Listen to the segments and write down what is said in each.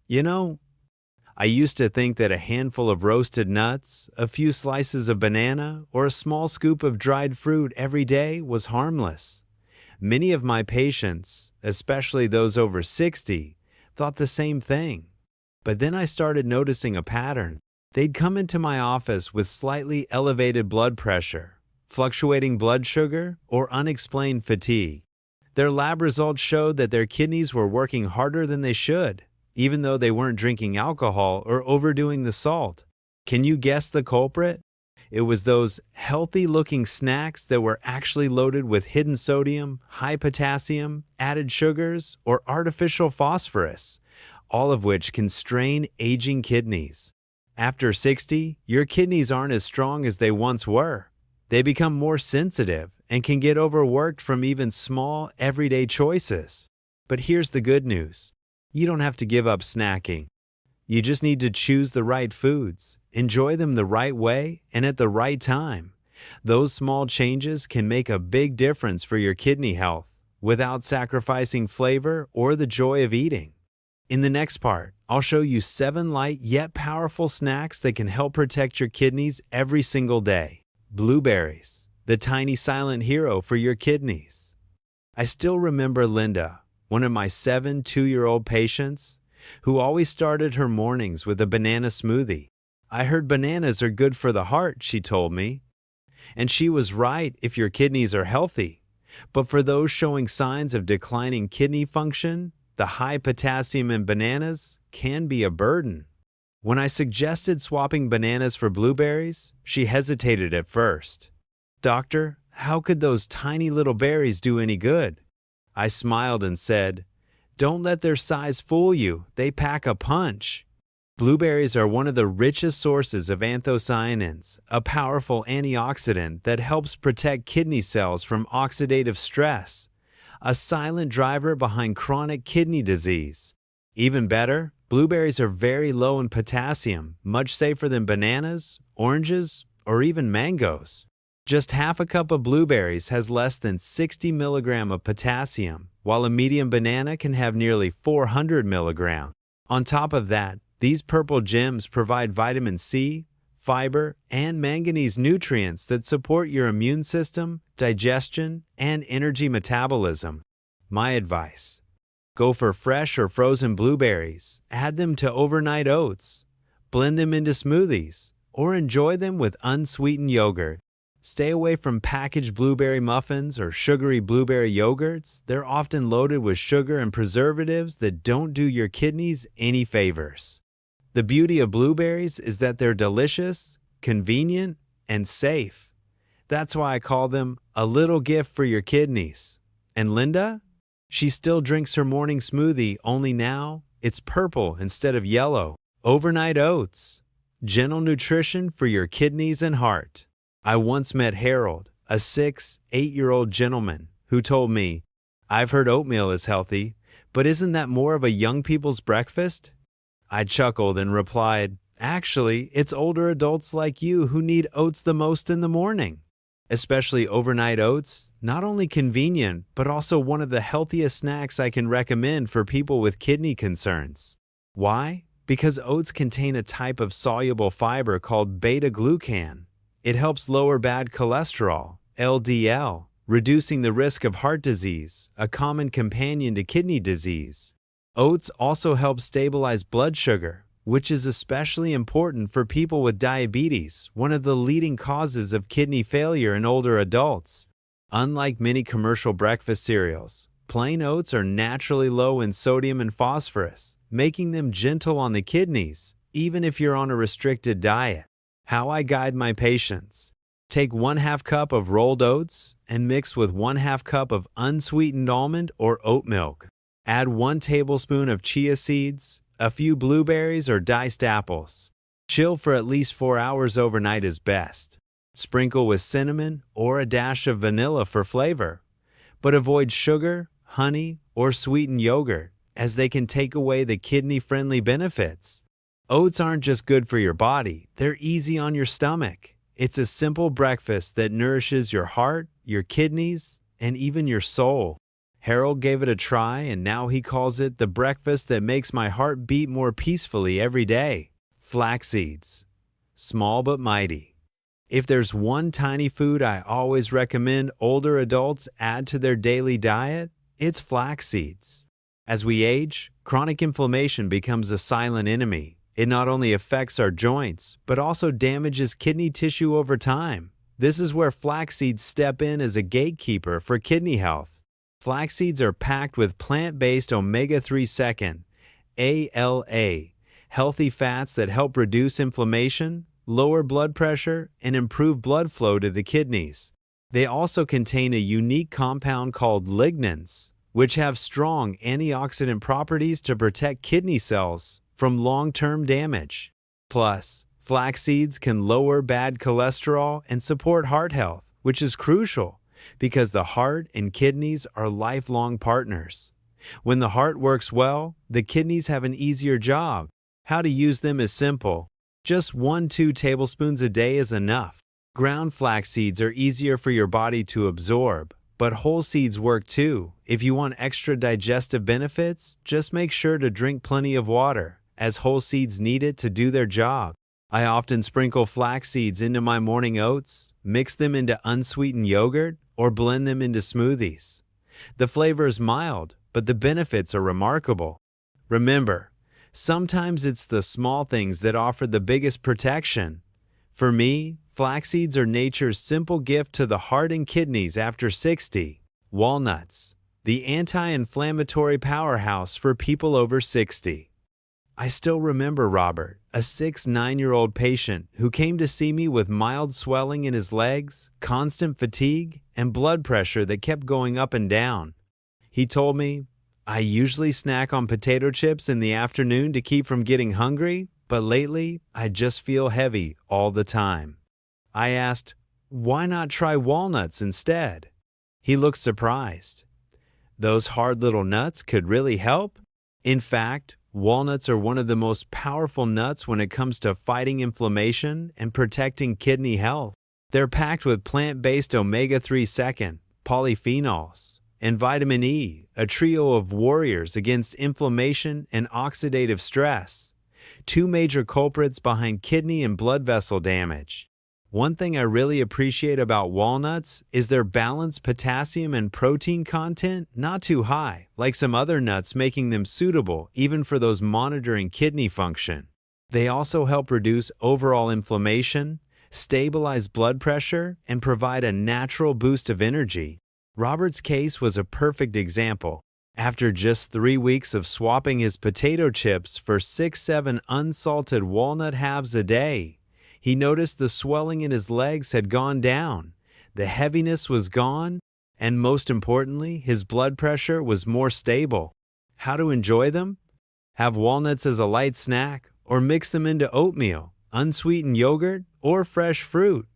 You know, I used to think that a handful of roasted nuts, a few slices of banana, or a small scoop of dried fruit every day was harmless. Many of my patients, especially those over 60, thought the same thing. But then I started noticing a pattern. They'd come into my office with slightly elevated blood pressure, fluctuating blood sugar, or unexplained fatigue. Their lab results showed that their kidneys were working harder than they should, even though they weren't drinking alcohol or overdoing the salt. Can you guess the culprit? It was those healthy-looking snacks that were actually loaded with hidden sodium, high potassium, added sugars, or artificial phosphorus, all of which can strain aging kidneys. After 60, your kidneys aren't as strong as they once were. They become more sensitive and can get overworked from even small, everyday choices. But here's the good news. You don't have to give up snacking. You just need to choose the right foods, enjoy them the right way, and at the right time. Those small changes can make a big difference for your kidney health without sacrificing flavor or the joy of eating. In the next part, I'll show you 7 light yet powerful snacks that can help protect your kidneys every single day. Blueberries, the tiny silent hero for your kidneys. I still remember Linda, one of my 7 two-year-old patients, who always started her mornings with a banana smoothie. I heard bananas are good for the heart, she told me. And she was right if your kidneys are healthy. But for those showing signs of declining kidney function, the high potassium in bananas can be a burden. When I suggested swapping bananas for blueberries, she hesitated at first. "Doctor, how could those tiny little berries do any good?" I smiled and said, "Don't let their size fool you. They pack a punch." Blueberries are one of the richest sources of anthocyanins, a powerful antioxidant that helps protect kidney cells from oxidative stress, a silent driver behind chronic kidney disease. Even better, blueberries are very low in potassium, much safer than bananas, oranges, or even mangoes. Just half a cup of blueberries has less than 60 milligrams of potassium, while a medium banana can have nearly 400 milligrams. On top of that, these purple gems provide vitamin C, fiber, and manganese nutrients that support your immune system, digestion, and energy metabolism. My advice: go for fresh or frozen blueberries, add them to overnight oats, blend them into smoothies, or enjoy them with unsweetened yogurt. Stay away from packaged blueberry muffins or sugary blueberry yogurts. They're often loaded with sugar and preservatives that don't do your kidneys any favors. The beauty of blueberries is that they're delicious, convenient, and safe. That's why I call them a little gift for your kidneys. And Linda? She still drinks her morning smoothie, only now it's purple instead of yellow. Overnight oats. Gentle nutrition for your kidneys and heart. I once met Harold, a 8-year-old gentleman, who told me, "I've heard oatmeal is healthy, but isn't that more of a young people's breakfast?" I chuckled and replied, "Actually, it's older adults like you who need oats the most in the morning." Especially overnight oats, not only convenient, but also one of the healthiest snacks I can recommend for people with kidney concerns. Why? Because oats contain a type of soluble fiber called beta-glucan. It helps lower bad cholesterol, LDL, reducing the risk of heart disease, a common companion to kidney disease. Oats also help stabilize blood sugar, which is especially important for people with diabetes, one of the leading causes of kidney failure in older adults. Unlike many commercial breakfast cereals, plain oats are naturally low in sodium and phosphorus, making them gentle on the kidneys, even if you're on a restricted diet. How I guide my patients: take 1/2 cup of rolled oats and mix with 1/2 cup of unsweetened almond or oat milk. Add 1 tablespoon of chia seeds, a few blueberries or diced apples. Chill for at least 4 hours overnight is best. Sprinkle with cinnamon or a dash of vanilla for flavor. But avoid sugar, honey, or sweetened yogurt, as they can take away the kidney-friendly benefits. Oats aren't just good for your body, they're easy on your stomach. It's a simple breakfast that nourishes your heart, your kidneys, and even your soul. Harold gave it a try, and now he calls it the breakfast that makes my heart beat more peacefully every day. Flax seeds. Small but mighty. If there's one tiny food I always recommend older adults add to their daily diet, it's flax seeds. As we age, chronic inflammation becomes a silent enemy. It not only affects our joints, but also damages kidney tissue over time. This is where flax seeds step in as a gatekeeper for kidney health. Flax seeds are packed with plant-based omega-3 second, ALA, healthy fats that help reduce inflammation, lower blood pressure, and improve blood flow to the kidneys. They also contain a unique compound called lignans, which have strong antioxidant properties to protect kidney cells from long-term damage. Plus, flax seeds can lower bad cholesterol and support heart health, which is crucial because the heart and kidneys are lifelong partners. When the heart works well, the kidneys have an easier job. How to use them is simple. Just 1-2 tablespoons a day is enough. Ground flax seeds are easier for your body to absorb, but whole seeds work too. If you want extra digestive benefits, just make sure to drink plenty of water, as whole seeds need it to do their job. I often sprinkle flax seeds into my morning oats, mix them into unsweetened yogurt, or blend them into smoothies. The flavor is mild, but the benefits are remarkable. Remember, sometimes it's the small things that offer the biggest protection. For me, flax seeds are nature's simple gift to the heart and kidneys after 60. Walnuts, the anti-inflammatory powerhouse for people over 60. I still remember Robert, a 9-year-old patient who came to see me with mild swelling in his legs, constant fatigue, and blood pressure that kept going up and down. He told me, "I usually snack on potato chips in the afternoon to keep from getting hungry, but lately I just feel heavy all the time." I asked, "Why not try walnuts instead?" He looked surprised. Those hard little nuts could really help? In fact, walnuts are one of the most powerful nuts when it comes to fighting inflammation and protecting kidney health. They're packed with plant-based omega-3 second, polyphenols, and vitamin E, a trio of warriors against inflammation and oxidative stress, two major culprits behind kidney and blood vessel damage. One thing I really appreciate about walnuts is their balanced potassium and protein content, not too high, like some other nuts, making them suitable even for those monitoring kidney function. They also help reduce overall inflammation, stabilize blood pressure, and provide a natural boost of energy. Robert's case was a perfect example. After just 3 weeks of swapping his potato chips for 6-7 unsalted walnut halves a day, he noticed the swelling in his legs had gone down, the heaviness was gone, and most importantly, his blood pressure was more stable. How to enjoy them? Have walnuts as a light snack, or mix them into oatmeal, unsweetened yogurt, or fresh fruit.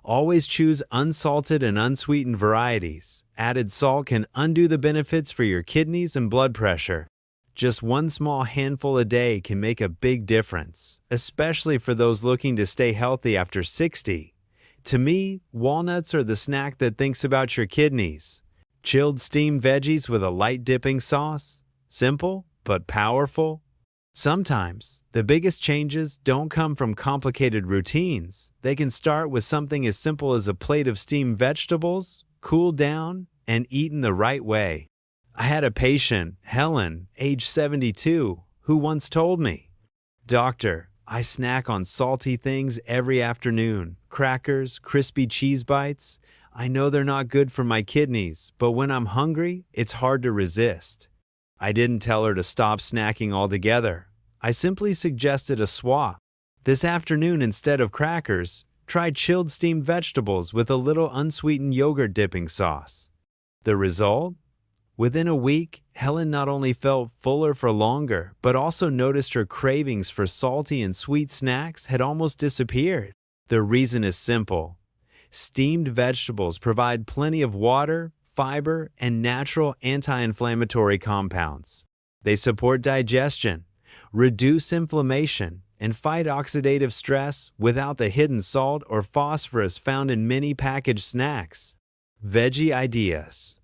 Always choose unsalted and unsweetened varieties. Added salt can undo the benefits for your kidneys and blood pressure. Just one small handful a day can make a big difference, especially for those looking to stay healthy after 60. To me, walnuts are the snack that thinks about your kidneys. Chilled steamed veggies with a light dipping sauce. Simple, but powerful. Sometimes, the biggest changes don't come from complicated routines. They can start with something as simple as a plate of steamed vegetables, cooled down, and eaten the right way. I had a patient, Helen, age 72, who once told me, "Doctor, I snack on salty things every afternoon, crackers, crispy cheese bites. I know they're not good for my kidneys, but when I'm hungry, it's hard to resist." I didn't tell her to stop snacking altogether. I simply suggested a swap. This afternoon, instead of crackers, try chilled steamed vegetables with a little unsweetened yogurt dipping sauce. The result? Within a week, Helen not only felt fuller for longer, but also noticed her cravings for salty and sweet snacks had almost disappeared. The reason is simple. Steamed vegetables provide plenty of water, fiber, and natural anti-inflammatory compounds. They support digestion, reduce inflammation, and fight oxidative stress without the hidden salt or phosphorus found in many packaged snacks. Veggie ideas.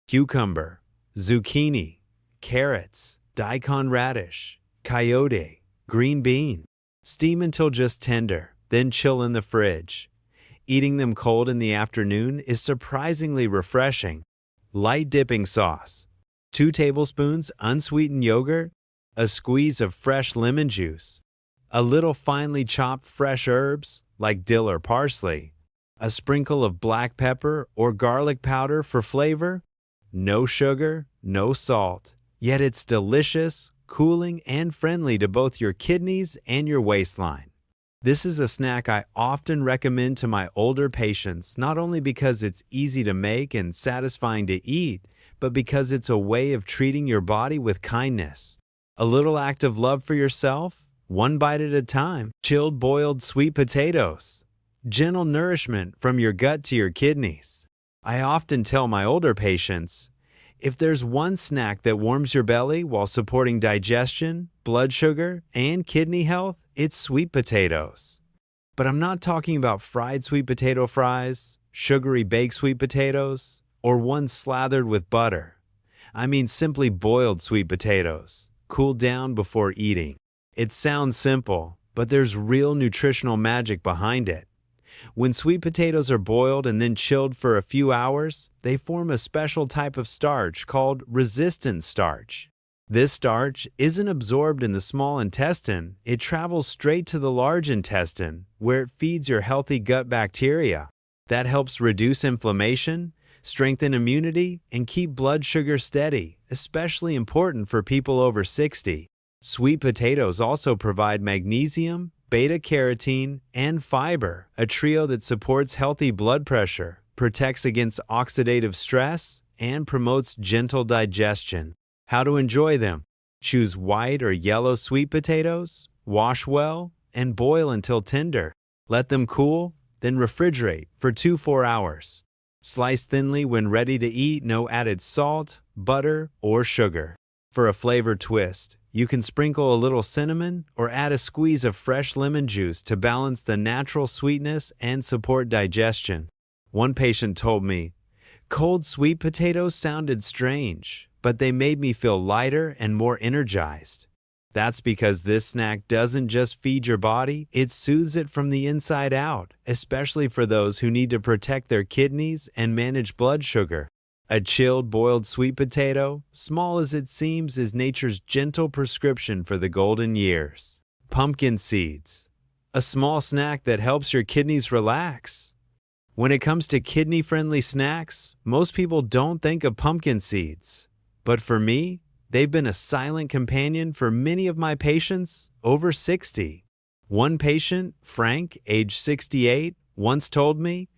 Cucumber. zucchini, carrots, daikon radish, coyote, green bean. Steam until just tender, then chill in the fridge. Eating them cold in the afternoon is surprisingly refreshing. Light dipping sauce, 2 tablespoons unsweetened yogurt, a squeeze of fresh lemon juice, a little finely chopped fresh herbs like dill or parsley, a sprinkle of black pepper or garlic powder for flavor. No sugar, no salt, yet it's delicious, cooling, and friendly to both your kidneys and your waistline. This is a snack I often recommend to my older patients, not only because it's easy to make and satisfying to eat, but because it's a way of treating your body with kindness. A little act of love for yourself, one bite at a time. Chilled boiled sweet potatoes. Gentle nourishment from your gut to your kidneys. I often tell my older patients, if there's one snack that warms your belly while supporting digestion, blood sugar, and kidney health, it's sweet potatoes. But I'm not talking about fried sweet potato fries, sugary baked sweet potatoes, or ones slathered with butter. I mean simply boiled sweet potatoes, cooled down before eating. It sounds simple, but there's real nutritional magic behind it. When sweet potatoes are boiled and then chilled for a few hours, they form a special type of starch called resistant starch. This starch isn't absorbed in the small intestine, it travels straight to the large intestine, where it feeds your healthy gut bacteria. That helps reduce inflammation, strengthen immunity, and keep blood sugar steady, especially important for people over 60. Sweet potatoes also provide magnesium, beta-carotene, and fiber, a trio that supports healthy blood pressure, protects against oxidative stress, and promotes gentle digestion. How to enjoy them? Choose white or yellow sweet potatoes, wash well, and boil until tender. Let them cool, then refrigerate for 2-4 hours. Slice thinly when ready to eat, no added salt, butter, or sugar. For a flavor twist, you can sprinkle a little cinnamon or add a squeeze of fresh lemon juice to balance the natural sweetness and support digestion. One patient told me, "Cold sweet potatoes sounded strange, but they made me feel lighter and more energized." That's because this snack doesn't just feed your body, it soothes it from the inside out, especially for those who need to protect their kidneys and manage blood sugar. A chilled boiled sweet potato, small as it seems, is nature's gentle prescription for the golden years. Pumpkin seeds, a small snack that helps your kidneys relax. When it comes to kidney-friendly snacks, most people don't think of pumpkin seeds. But for me, they've been a silent companion for many of my patients over 60. One patient, Frank, age 68, once told me,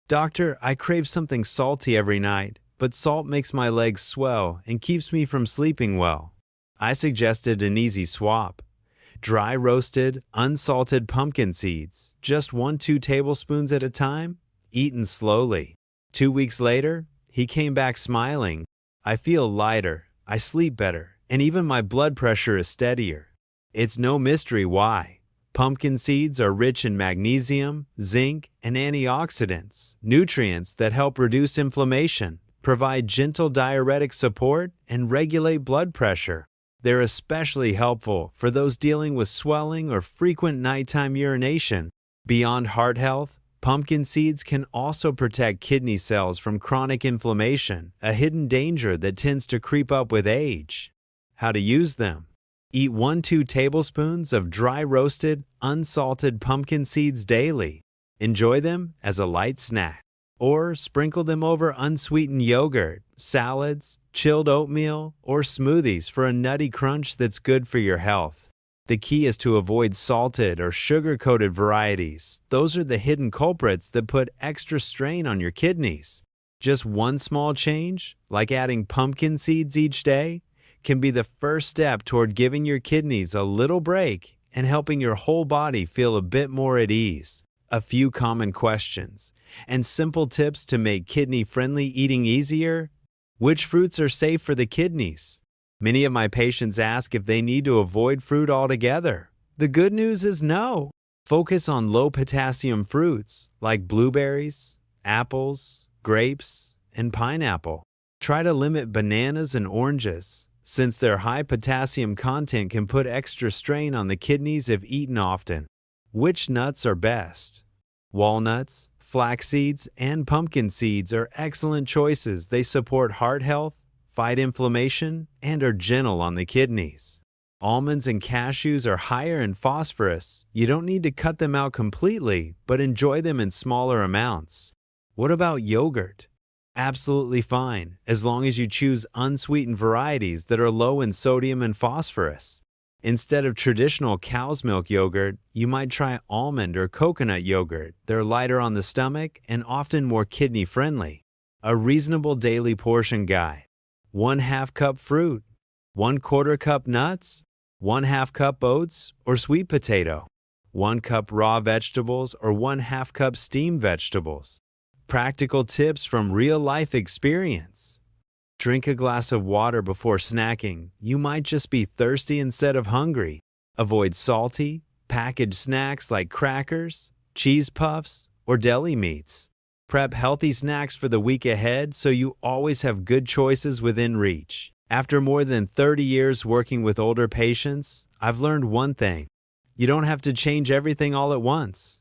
"Doctor, I crave something salty every night, but salt makes my legs swell and keeps me from sleeping well." I suggested an easy swap. Dry roasted, unsalted pumpkin seeds, just 1-2 tablespoons at a time, eaten slowly. 2 weeks later, he came back smiling. "I feel lighter, I sleep better, and even my blood pressure is steadier." It's no mystery why. Pumpkin seeds are rich in magnesium, zinc, and antioxidants, nutrients that help reduce inflammation, provide gentle diuretic support, and regulate blood pressure. They're especially helpful for those dealing with swelling or frequent nighttime urination. Beyond heart health, pumpkin seeds can also protect kidney cells from chronic inflammation, a hidden danger that tends to creep up with age. How to use them? Eat 1-2 tablespoons of dry roasted, unsalted pumpkin seeds daily. Enjoy them as a light snack. Or sprinkle them over unsweetened yogurt, salads, chilled oatmeal, or smoothies for a nutty crunch that's good for your health. The key is to avoid salted or sugar-coated varieties. Those are the hidden culprits that put extra strain on your kidneys. Just one small change, like adding pumpkin seeds each day, can be the first step toward giving your kidneys a little break and helping your whole body feel a bit more at ease. A few common questions and simple tips to make kidney-friendly eating easier. Which fruits are safe for the kidneys? Many of my patients ask if they need to avoid fruit altogether. The good news is no. Focus on low-potassium fruits like blueberries, apples, grapes, and pineapple. Try to limit bananas and oranges, since their high potassium content can put extra strain on the kidneys if eaten often. Which nuts are best? Walnuts, flax seeds, and pumpkin seeds are excellent choices. They support heart health, fight inflammation, and are gentle on the kidneys. Almonds and cashews are higher in phosphorus. You don't need to cut them out completely, but enjoy them in smaller amounts. What about yogurt? Absolutely fine, as long as you choose unsweetened varieties that are low in sodium and phosphorus. Instead of traditional cow's milk yogurt, you might try almond or coconut yogurt. They're lighter on the stomach and often more kidney-friendly. A reasonable daily portion guide. 1/2 cup fruit, 1/4 cup nuts, 1/2 cup oats or sweet potato, 1 cup raw vegetables or 1/2 cup steamed vegetables. Practical tips from real-life experience. Drink a glass of water before snacking. You might just be thirsty instead of hungry. Avoid salty, packaged snacks like crackers, cheese puffs, or deli meats. Prep healthy snacks for the week ahead so you always have good choices within reach. After more than 30 years working with older patients, I've learned one thing. You don't have to change everything all at once.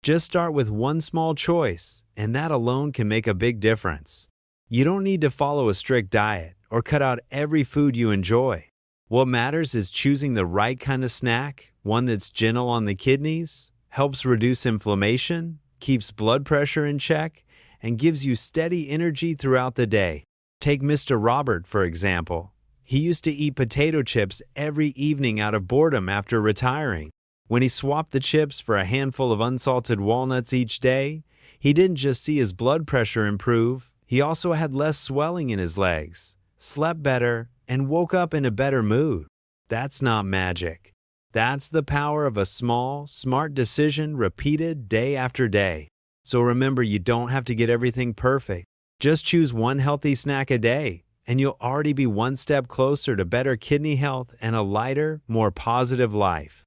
Just start with one small choice, and that alone can make a big difference. You don't need to follow a strict diet or cut out every food you enjoy. What matters is choosing the right kind of snack, one that's gentle on the kidneys, helps reduce inflammation, keeps blood pressure in check, and gives you steady energy throughout the day. Take Mr. Robert, for example. He used to eat potato chips every evening out of boredom after retiring. When he swapped the chips for a handful of unsalted walnuts each day, he didn't just see his blood pressure improve, he also had less swelling in his legs, slept better, and woke up in a better mood. That's not magic. That's the power of a small, smart decision repeated day after day. So remember, you don't have to get everything perfect. Just choose one healthy snack a day, and you'll already be one step closer to better kidney health and a lighter, more positive life.